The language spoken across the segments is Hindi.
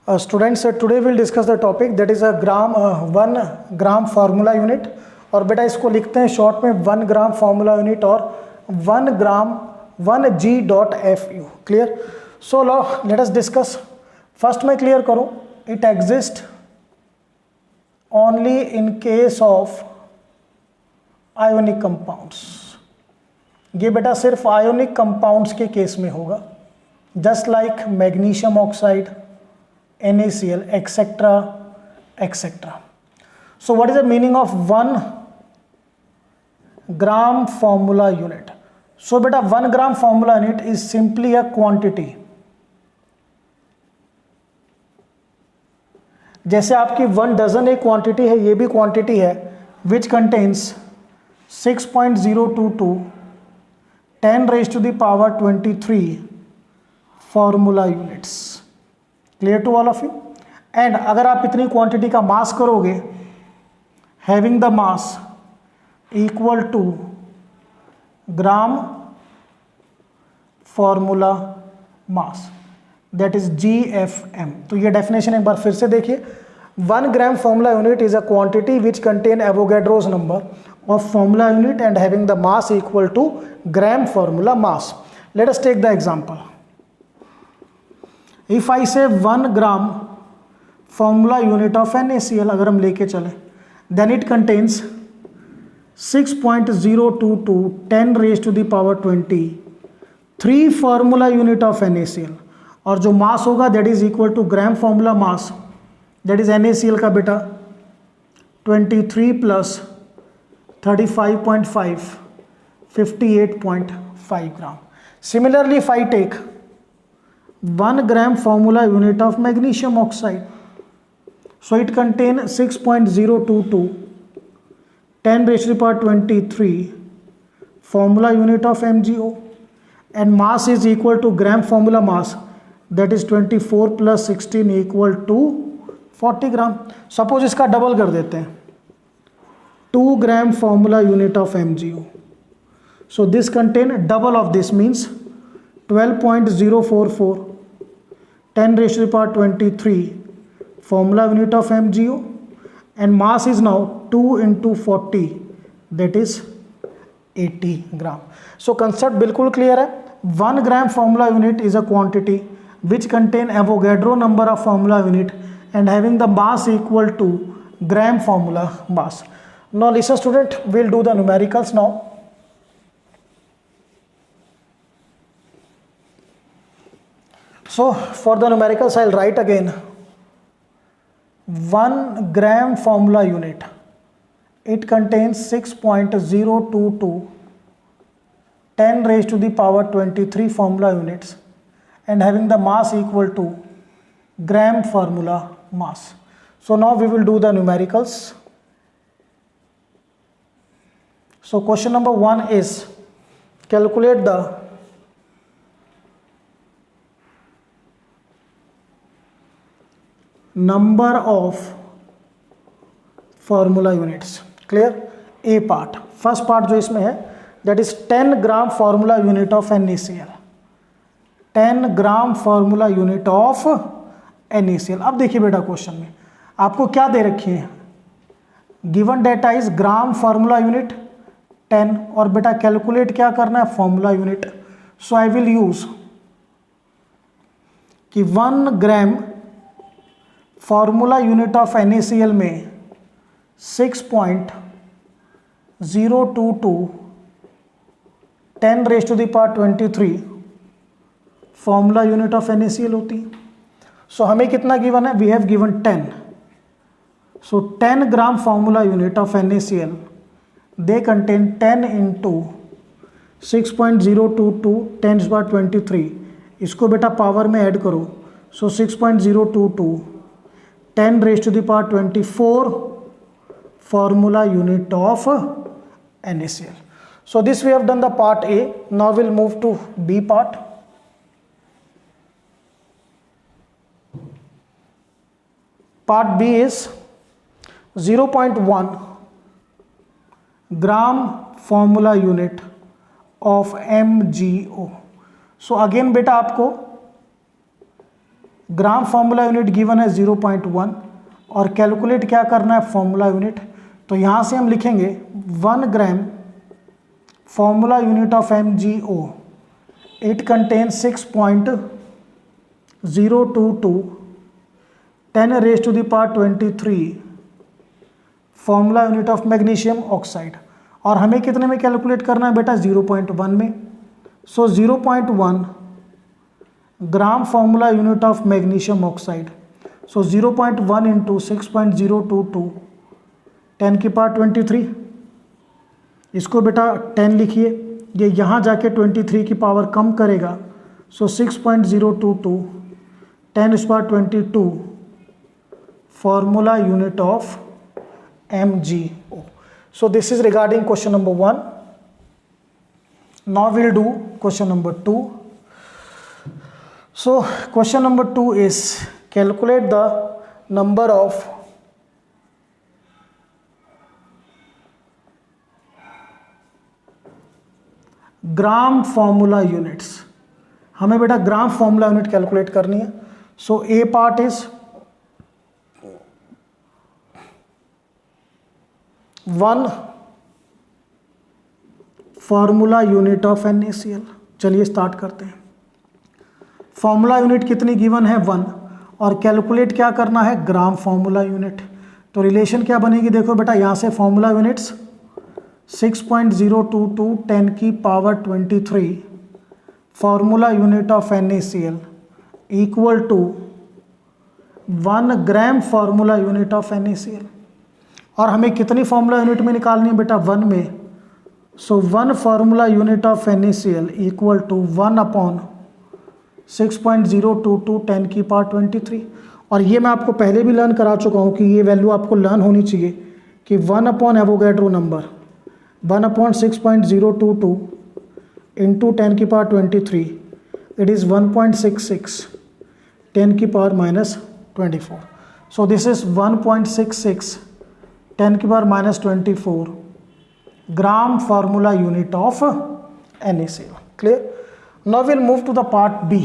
Students, today we'll discuss the topic that is a 1 gram formula unit. और बेटा इसको लिखते हैं शॉर्ट में 1 ग्राम फार्मूला यूनिट और 1 ग्राम 1g.fu. क्लियर? सो लो लेट अस डिस्कस. फर्स्ट मैं क्लियर करूं, it exist only in case of ionic compounds. ये बेटा सिर्फ आयोनिक कंपाउंड्स के केस में होगा, just like magnesium oxide, NaCl, etc. etc. So what is the meaning of 1 gram formula unit? So beta 1 gram formula unit is simply a quantity. जैसे आपकी 1 डजन एक क्वांटिटी है, ये भी क्वांटिटी है which contains 6.022 10 raised to the power 23 formula units. Clear to all of you? And अगर आप इतनी क्वांटिटी का मास करोगे, having the mass equal to gram formula mass, that is GFM. तो ये डेफिनेशन एक बार फिर से देखिए. 1 gram formula unit is a quantity which contain Avogadro's number of formula unit and having the mass equal to gram formula mass. Let us take the example. If I say 1 gram formula unit of NaCl अगर हम लेके चले, then it contains 6.022 10 raised to the power 23 formula unit of NaCl. और जो मास होगा that is equal to gram formula mass, that is NaCl का बेटा 23 plus 35.5 58.5 gram. Similarly, if I take 1 gram formula unit of magnesium oxide, so it contains 6.022 10 raised to the power 23 formula unit of MgO, and mass is equal to gram formula mass, that is 24 plus 16 equal to 40 gram. Suppose इसका डबल कर देते हैं, 2 gram formula unit of MgO, so this contain double of this, means 12.044 10 raised to the power 23 formula unit of MgO, and mass is now 2 into 40, that is 80 gram. So concept बिल्कुल clear है. 1 gram formula unit is a quantity which contain Avogadro number of formula unit and having the mass equal to gram formula mass. Now listen student, we'll do the numericals now. So for the numericals I'll write again. 1 gram formula unit, it contains 6.022 10 raised to the power 23 formula units and having the mass equal to gram formula mass. So now we will do the numericals. So question number 1 is calculate the number of formula units. Clear? A part, first part जो इसमें है that is 10 gram formula unit of NaCl. 10 gram formula unit of NaCl. अब देखिए बेटा क्वेश्चन में आपको क्या दे रखी है, given data is gram formula unit 10 और बेटा कैलकुलेट क्या करना है, formula unit. So I will use कि 1 gram formula unit of NaCl में 6.022 10 raised to the power 23 formula unit of NaCl होती. सो हमें कितना गिवन है, we have given 10. So 10 gram formula unit of NaCl, they contain 10 into 6.022 10 to the power 23. इसको बेटा पावर में ऐड करो. सो 6.022 10 raised to the power 24 formula unit of NaCl. So this we have done the part A. Now we'll move to B part. Part B is 0.1 gram formula unit of MgO. So again बेटा आपको ग्राम फॉर्मूला यूनिट गिवन है 0.1 और कैलकुलेट क्या करना है फॉर्मूला यूनिट। तो यहाँ से हम लिखेंगे 1 gram formula unit of MgO, it contain 6.022 10⁻23 formula unit of magnesium oxide. और हमें कितने में कैलकुलेट करना है बेटा 0.1 में। सो 0.1 ग्राम formula unit of magnesium oxide. So 0.1 into 6.022 10⁻23, इसको बेटा 10 लिखिए, ये यहाँ जाके 23 की पावर कम करेगा। सो 6.022 10⁻22 formula unit of MgO. So this is regarding question number 1. Now we'll do question number 2. So question number 2 is calculate the number of gram formula units. हमें बेटा ग्राम फॉर्मूला यूनिट कैलकुलेट करनी है। So a part is 1 formula unit of NaCl। चलिए स्टार्ट करते हैं। फॉर्मूला यूनिट कितनी गिवन है 1 और कैलकुलेट क्या करना है ग्राम फॉर्मूला यूनिट। तो रिलेशन क्या बनेगी देखो बेटा, यहाँ से formula units 6.022 10⁻23 formula unit of NaCl equal to 1 gram formula unit of NaCl। और हमें कितनी फॉर्मूला यूनिट में निकालनी है बेटा 1 में। So 1 formula unit of NaCl equal to 1 upon 6.022 10⁻23। और ये मैं आपको पहले भी लर्न करा चुका हूँ कि ये वैल्यू आपको लर्न होनी चाहिए कि 1 upon Avogadro number 1 upon 6.022 into 10⁻23 it is 1.66 10⁻⁻24। So this is 1.66 10⁻⁻24 gram formula unit of NaCl। Clear? Now will move to the part B।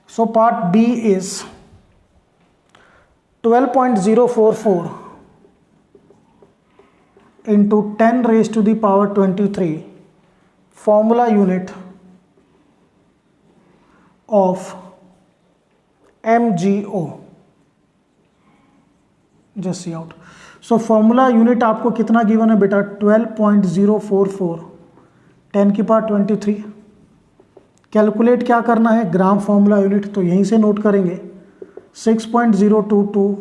So part B is 12.044 into 10⁻23 formula unit of MgO। Just see out. So formula unit आपको कितना गिवन है बेटा 12.044 10⁻23। कैलकुलेट क्या करना है ग्राम फॉर्मूला यूनिट। तो यहीं से नोट करेंगे 6.022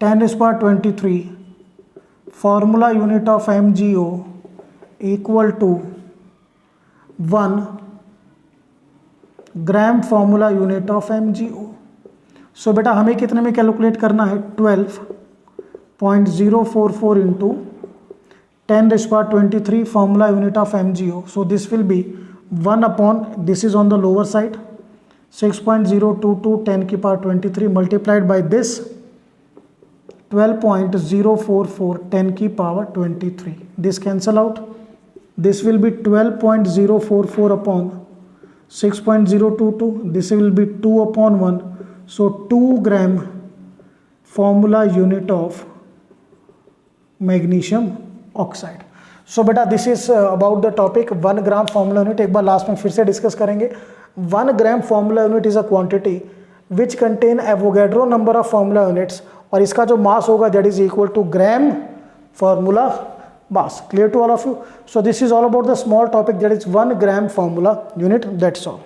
10⁻23 formula unit of MgO equal to 1 gram formula unit of MgO। So बेटा हमें कितने में कैलकुलेट करना है 12.044 into 10⁻23 formula unit of MgO। So this will be 1 upon, this is on the lower side, 6.022 10⁻23 multiplied by this 12.044 10⁻23. This cancel out. This will be 12.044 upon 6.022. This will be 2 upon 1. So 2 gram formula unit of magnesium oxide. So beta this is about the topic 1 gram formula unit. एक बार लास्ट में फिर से डिस्कस करेंगे। 1 gram formula unit is a quantity which contain Avogadro number of formula units और इसका जो मास होगा that is equal to gram formula mass. Clear to all of you? So this is all about the small topic that is 1 gram formula unit. That's all.